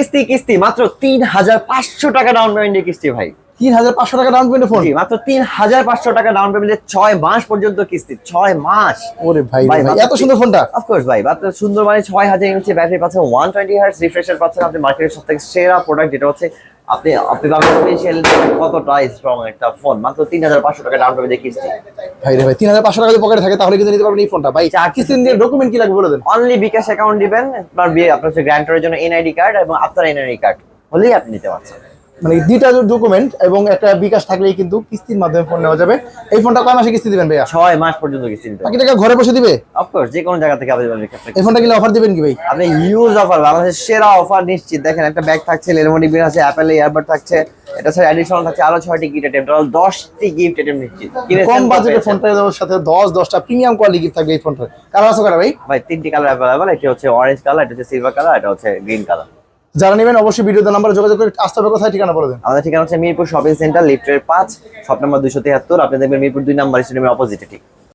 কিস্তি কিস্তি মাত্র ৩৫০০ টাকা ডাউন পেমেন্টের কিস্তি ভাই। ৩৫০০ টাকা ডাউন পেমেন্টে ফোন? জি, মাত্র ৩৫০০ টাকা ডাউন পেমেন্টে ৬ মাস পর্যন্ত কিস্তি। ৬ মাস। ওরে ভাই ভাই, এত সুন্দর ফোনটা? অফ কোর্স ভাই, মাত্র সুন্দর মানে ৬০০০ এমএএইচ ব্যাটারি পাচ্ছেন, 120 হার্টজ রিফ্রেশার পাচ্ছেন। আপনি মার্কেটের সবথেকে সেরা প্রোডাক্ট যেটা হচ্ছে আপনি পাবেন স্পেশাল কতটা স্ট্রং একটা ফোন মাত্র ৩৫০০ টাকা ডাউন পেমেন্টে কিস্তি। ভাই রে ভাই ৩৫০০ টাকা যদি পকেটে থাকে তাহলে কিন্তু নিতে পারবেন এই ফোনটা ভাই। কিস্তি দিয়ে ডকুমেন্ট কি লাগবে বলে দেন। অনলি বিকাশ অ্যাকাউন্ট দিবেন, আপনার আপনার হচ্ছে গ্র্যান্টরের জন্য এনআইডি কার্ড এবং আপনার এনআইডি কার্ড হলেই আপনি নিতে পারছেন। মানে দুইটা ডকুমেন্ট এবং একটা বিকাশ থাকলেই কিন্তু কিস্তির মাধ্যমে ফোন নেওয়া যাবে। এই ফোনটা কয় মাসে কিস্তি দিবেন ভাইয়া? ৬ মাস পর্যন্ত কিস্তি দিতে বাকি টাকা ঘরে বসে দিবে? অফ কোর্স যে কোনো জায়গা থেকে আবেদন করতে। এই ফোনটা কিনলে অফার দিবেন কি ভাই? আপনি হিউজ অফার, বাংলাদেশের সেরা অফার নিশ্চিত। দেখেন একটা ব্যাগ থাকছে, লেনোভো ডিবির আছে, অ্যাপেল ইয়ারবাড থাকছে, এটা ছাড়া অ্যাডিশনাল থাকছে আরো 6টি গিফট আইটেম, টোটাল 10টি গিফট আইটেম নিশ্চিত। কম বাজেটে ফোনটার সাথে 10টা প্রিমিয়াম কোয়ালিটি গিফট থাকবে এই ফোনটা। কালার আছে করা ভাই? ভাই 3টি কালার अवेलेबल, এটা হচ্ছে অরেঞ্জ কালার, এটা হচ্ছে সিলভার কালার, এটা হচ্ছে গ্রিন কালার। যারা নেবেন অবশ্যই ভিডিওতে নাম্বারে যোগাযোগ করে আসতে হবে। কোথায় ঠিকানা বলে দেন। আমাদের ঠিকানা হচ্ছে মিরপুর শপিং সেন্টার, লিফটের 5, শপ নাম্বার 273। আপনি দেখবেন মিরপুর 2 নাম্বার স্টেডিয়ামের অপোজিটে ঠিক।